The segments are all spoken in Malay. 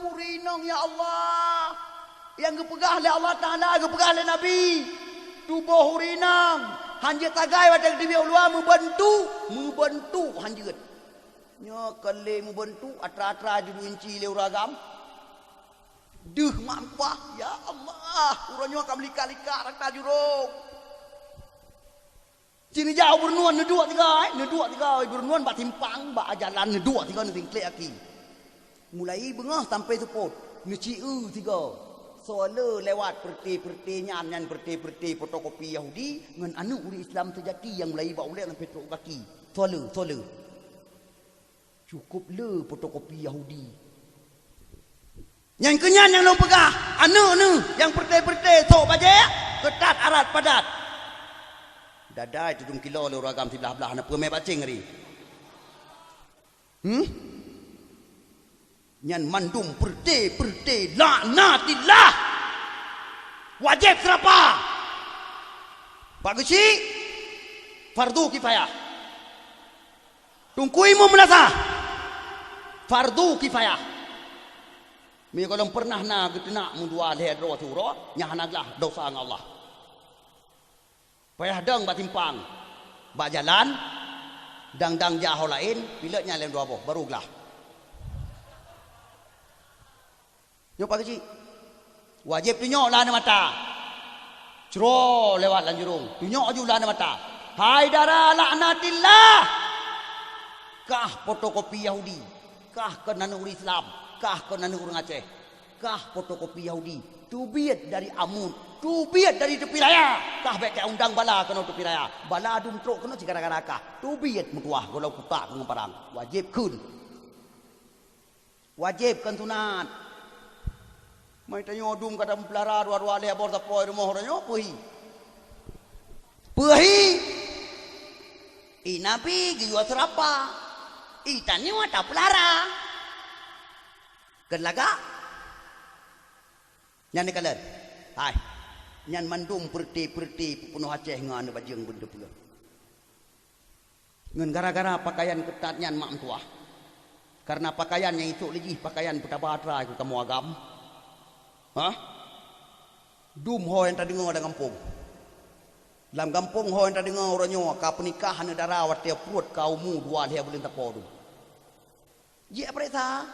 purinong ya Allah. Yang gepegah oleh Allah Ta'ala, gepegah oleh Nabi. Tubuh hurinang. Hanjit tagai pada demi Allah membantu hanjit. Nya kali membantu atra-atra judul inci le uragam. Deh mampah ya Allah. Urangnya akan lika-lika rata jurung. Sini jauh bernuan nedua tiga bernuan bak timpang bak jalan nedua tiga nanti klik aki. Mulai bengah sampai sepot. Neciu tiga. Soala lewat perti nyan perti fotokopi Yahudi dengan anu uri Islam sejati yang mulai bawa oleh dengan petrol kaki. Soala. Cukup le fotokopi Yahudi. Yang kenyan yang lo pegah, anu yang perti sok baje, ketat arat padat. Dadai tudung kilo le ragam sebelah-belah nak permai bacing hari. Nyan mandum perti laknatillah. Wajib serapa. Pak Geci fardu kifayah. Tungkuimu menasa fardu kifayah. Mi kalau pernah na getena mundua le ro turo nya hanaglah dosa ng Allah. Payah dang batimpang. Ba jalan dang jauh lain bila nya lain dua boh baruglah. Nyok Pak Kecik wajib tunjuk lah mata cero lewat lanjurung tunjuk je lah mata haidara laknatillah kah fotokopi Yahudi kah ke nanu Islam kah ke nanu orang Aceh kah fotokopi Yahudi tubiat dari Amun tubiat dari tepi raya kah baik undang bala kena tepi raya bala dum truk kena cikara-kara kah tubiat mutuah golau kutak dengan parang wajib kan tunat. Mai tanyo dum kada mpelara dua-dua le abor tapoi rumah orangnya pehi inapi giwa serapa itanyo ta pelara kenlaga nyan kaler hai nyan mandum perti penuh Aceh ngan bajeng benda pula ngan gara-gara pakaian ketat nyan mak mentua karena pakaian yang itu lagi pakaian putabatra itu kamu agam. Dum ho yang tadi ngada kampung. Dalam kampung ho yang tadi ngau orangnya ka pernikahan negara wat dia perut kaumu dua dia boleh tapo dum. Je presa.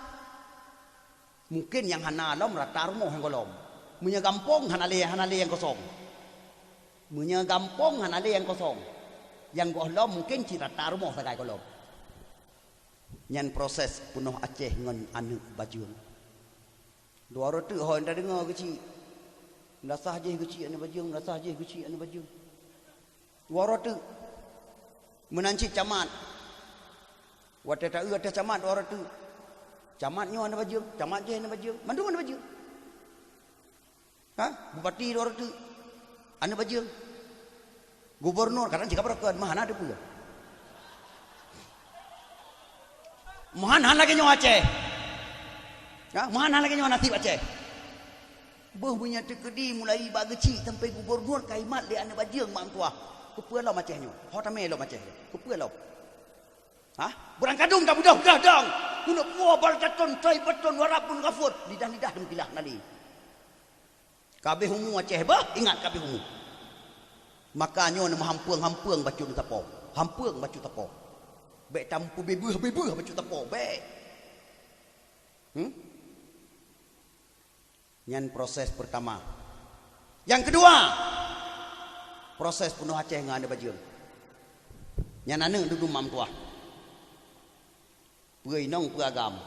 Mungkin yang hana lom rata rumah yang kolom. Munya kampung hanale yang kosong. Munya kampung hanale yang kosong. Yang kolom mungkin rata rumah sagai kolom. Nyan proses penuh Aceh ngan anu bajung. Dua rotu ho nda dengar kecil. Nasah je kecil ane bajung, nasah je kecil ane bajung. Dua rotu menanci camat. Wate ta ada camat dua rotu. Camatnya ane bajung, camat je ane bajung. Mandum ane bajung. Bupati dua rotu ane bajung. Gubernur kadang jika berkenan mana ada pula. Mana lagi nyawa Aceh. Mana lagi nyawa nasib Aceh. Punya tekedi mulai bageci sampai gubernur kaimat dia ane bajeng mak tua. Kepua lo Acehnya. Hotame lo Aceh. Kepua lo. Berang kadung dah budak dang. Kuno puah balcaton trai beton warapun kafur. Lidah-lidah dem kilah nali. Kabeh humu Aceh bah ingat kabeh humu. Makanya nama hampuang bacu tapo. Hampuang bacu tapo. Baik tampu bebuh bacu tapo. Baik. Yang proses pertama. Yang kedua, proses penuh Aceh dengan ada bajung. Yang nana duduk mam tua. Puai nong puagam.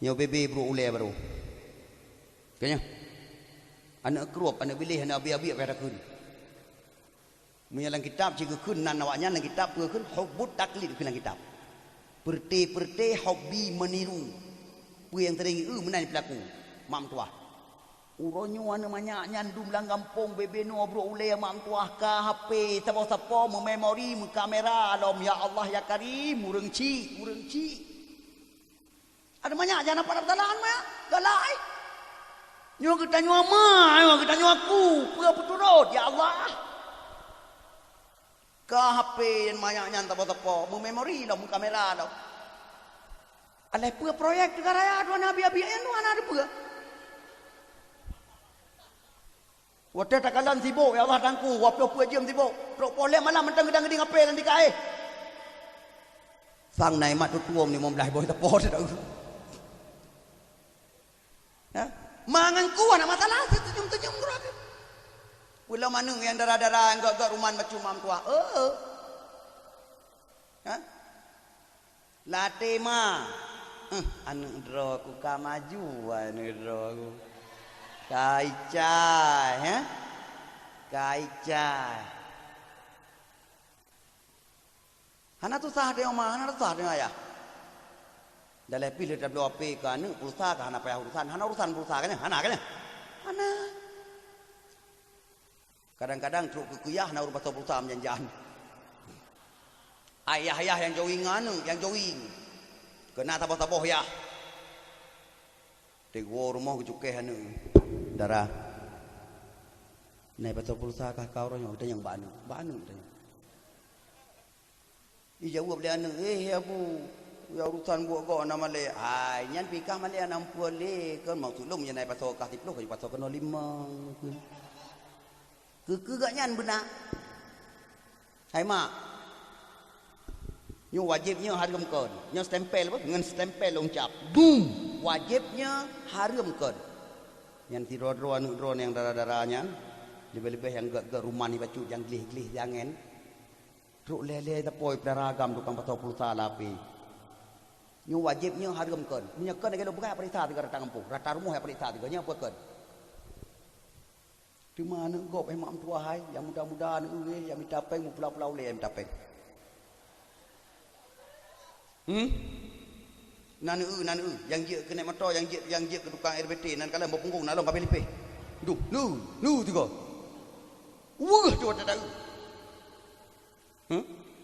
Nyo bebe bro ule baru. Kayaknya. Anak kerup, anak bilih, anak abi-abi pada kun. Menyalang kitab jika kun nan awaknya lang kitab kun hubbut taklid kun lang kitab. Perti hobi meniru. Puai yang teringi menan pelaku. Mam tuah. Uronyo ana banyak nyandum lang kampung bebe no bro ule mam tuah ka HP sapo-sapo memori kamera alom ya Allah ya Karim urengci. Ada banyak jangan pada dalan mah galai. Nyo kita nyo kita nyo aku pura puturut ya Allah. Ka HP yang banyak nyan sapo-sapo memori lo kamera lo. Alai pua proyek negara ya dua nabi abi anu ana pua. Wate takalan sibuk ya Allah tangku, wapo pua jam sibuk. Trok polek malam mentang gedang geding apel nanti kae. Sang nai mat tuom ni mom lai boy tepo dah. Ha? Mangan ku anak masalah senyum-senyum gerak. Pula mana yang darah-darah yang gak rumah macam mam tua. Ha? Latih mah. Anu dro ku ka maju anu dro ku. Kai cai, ha? Kai cai. Hana tu sah dia mah, hana tu sah dia ayah. Dalam pilih WP kan, urusan kan apa yang urusan, hana urusan berusaha kan, hana kan? Hana. Kadang-kadang truk kekuyah na urus berusaha menjanjian. Ayah-ayah yang jogging anu, yang jogging. Kena taboh-taboh ya. Tego rumah kecuke anu. Darah. Nai betul berusaha kah kau orang yang banu tanya. Ijawab dia anu, abu. Ya urusan buat kau nama le, nyan pikah mana yang nampu le, kan maksud lu menyenai pasal kasih puluh, pasal kena 5. Gak nyan benar. Hai mak, nyu wajibnya harum kon, nyu stempel apa? Dengan stempel longcap, boom, wajibnya harum kon. Yang tiro-tiro anu-tiro yang darah-darahnya, lebih-lebih yang gak rumah ni bacu yang glih-glih jangan. Truk lele tapoi peragam tukang pasal pulsa lapi. Nyu wajibnya harum kon. Menyekan kalau bukan perintah tiga rata kampung. Rata rumah yang perintah tiga nya apa kon. Di mana gop mak tua hai yang mudah-mudahan yang minta peng mu pulau-pulau le minta peng. Nan yang je kena motor yang je ke tukang RBT nan kala mau punggung nalong kabel lipeh. Nu tiga. Wah tu ada tahu.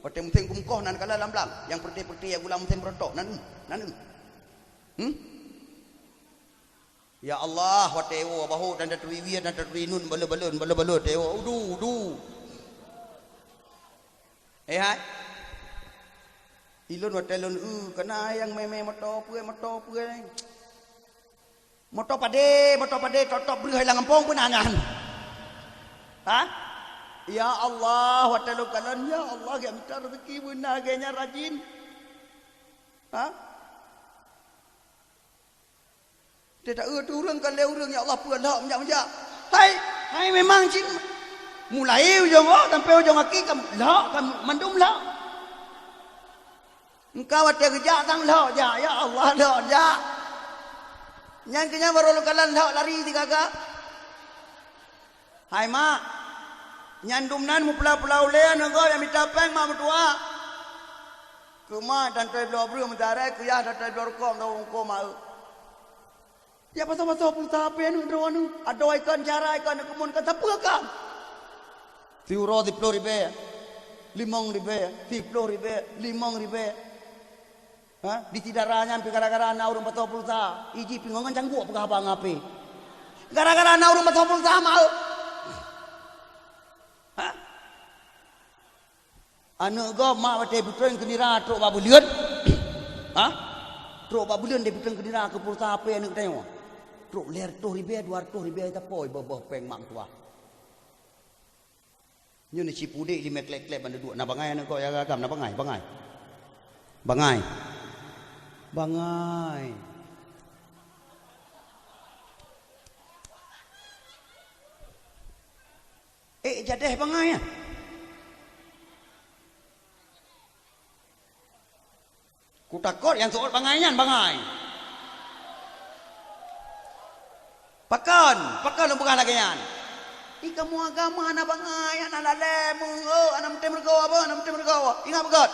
Hotel musim kumkoh nan kala lam-lam yang perti-perti yang gula musim berotok nan. Ya Allah watewo bahu dan datwi dan datwi nun bala-bala tewo du. Hai. Ilun hotelun kena yang meme motor pue ni. Motor pade totop beri hilang kampung pun angan. Ha? Ya Allah, watalu kalan, ya Allah, yang minta rezeki benar gaya rajin. Ha? Tidak turun kalau orang ya Allah pulang menjak. Hai memang cik. Mulai ujung sampai ujung kaki kam mandum lah. Engkau ada kerja tang lah ya Allah lah ya. Yang kenya baru kalan lah lari tiga kak. Hai mak. Nyandumnan mu pulau-pulau le nego yang minta peng mak mertua. Kuma dan tai blo bru mentare kuyah dan tai blo kom dong ko mau. Ya pasal-pasal pulsa apa anu anu ada ikan cara ikan kemun kan apa kan? Tiuro 10 ribu. 5 ribu, 10 ribu, 5 ribu. Ha? Di tidaranya pi gara-gara ana urang pasal pulsa. Iji pingongan canggu apa abang ape. Gara-gara ana urang pasal pulsa mau. Anak go mak wate putren kenira truk babulian. Ha? Truk babulian de putren kenira ke pulsa apa anak tengok. Truk ler 200 ribu ta poi beuh peng mak tua. Nyu ni cipude 5 klek-klek banda dua. Na bangai anak go ya gagam na bangai. Jadeh bangai ya. Ku takut yang soal bangaian bangai. Pakan lu bukan lagi yan. Kamu agama anak bangai, anak lalemu, anak mesti mergawa. Ingat begot.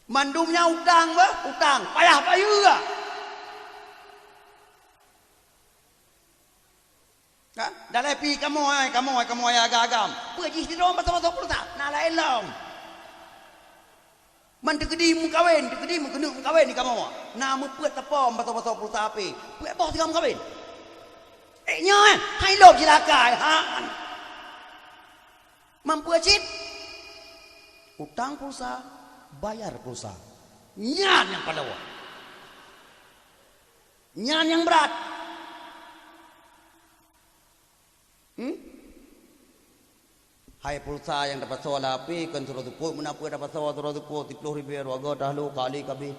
Mandumnya utang. Payah juga. Dah lepi kamu agak-agam. Pergi di rumah pasal-pasal pulsa. Nak lain long. Man tegedi kawin ni kamu. Nama puat tepom pasal-pasal pulsa api. Puat bos kamu kawin. Nyo hai lop silakai ha. Mampu acit. Utang pulsa bayar pulsa. Nyan yang padawa. Nyan yang berat. Hai pulsa yang dapat soal api kan suruh tupuk menapa dapat soal suruh tupuk 30,000 warga dahulu kali kabi.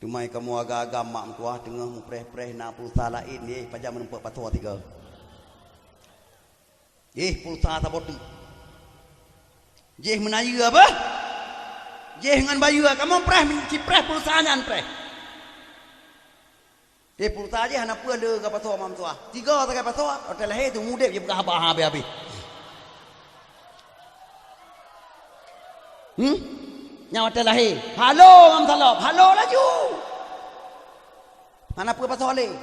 Tumai kamu agak-agak mak tua tengah mupreh-preh nak pulsa lain ni pajak menumpak pasal 3. Pulsa tak bodoh. Jeh menaya apa? Jeh dengan bayu kamu preh cipreh pulsanya preh. Pulsa je hana apa ada ke pasal mam tua. 3 tak ke pasal hotel lahir tu mudep je bukan habis-habis. Yang hotel lahir. Halo mam salop, halo laju. Hana apa pasal le?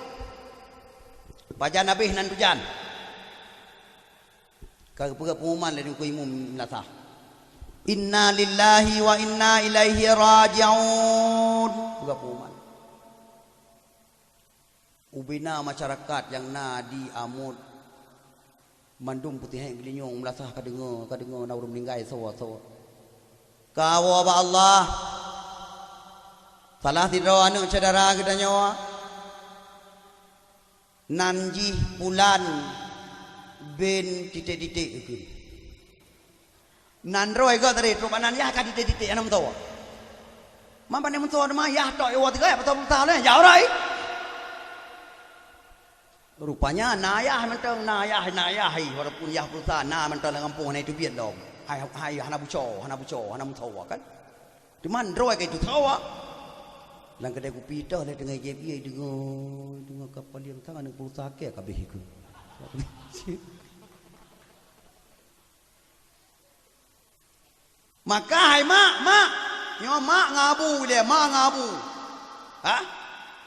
Pajan habis nan tujan. Kagak pengumuman dari ku imum nasah. Inna lillahi wa inna ilaihi raji'un. Kagak pengumuman. Ubina masyarakat yang na di Amud Mandum putih yang gelinyong melasah kadengar na urang meninggal sawa. Kawa ba Allah. Salah tidro anu saudara kita nyawa. Nanji bulan bin titik-titik itu. Nandroi ko tadi trupanan ya ka titik-titik anam tawa. Mampan ni munso ma ya tok yo tiga ya betul betul le jauh rai. Rupanya nayah mentang nayah walaupun yah pulsa na mentang kampung ni tu biat dong. Hai hana buco hana mutawa kan. Cuman droi ke itu tawa. Lang kedai kopi dah le dengan JB dengan kapal yang tangan dengan pulsa ke kabeh iku. Maka hai mak nyo mak ngabu dia mak ngabu. Ha?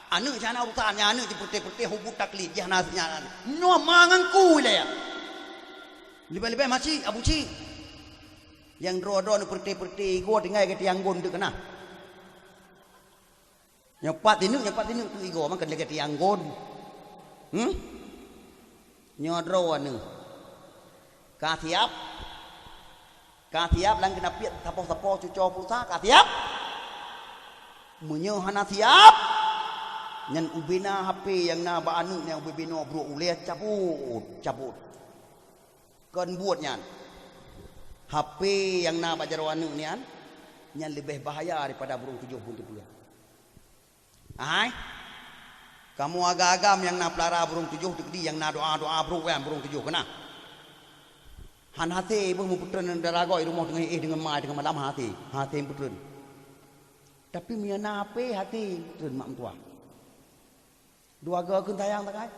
Anu jana urusannya anu di putih-putih hubut taklid jana nyana. Nyo mak ngangku dia. Lebih-lebih masih Abu Ci. Yang dro-dro nu putih-putih go tinggal ke tiang gon tu kena. Nyepat ini tu igo man kan lagi tiang gon. Nyodro anu. Katiap lang kena piat tapoh-tapoh cuco pulsa katiap. Menyo hana siap. Nyan ubina HP yang na ba anu yang ubina bro uleh cabut. Kan buat nyan. HP yang na ba jaro anu nian nyan lebih bahaya daripada burung 7 pun tu pula. Hai. Kamu agak-agam yang na pelara burung 7 tu yang na doa-doa burung 7 kena. Han hati pun putren daragoi rumah dengan mai dengan malam hati putren. Tapi miana apa hati putren mak tua. Dua ga kun tayang tak ai.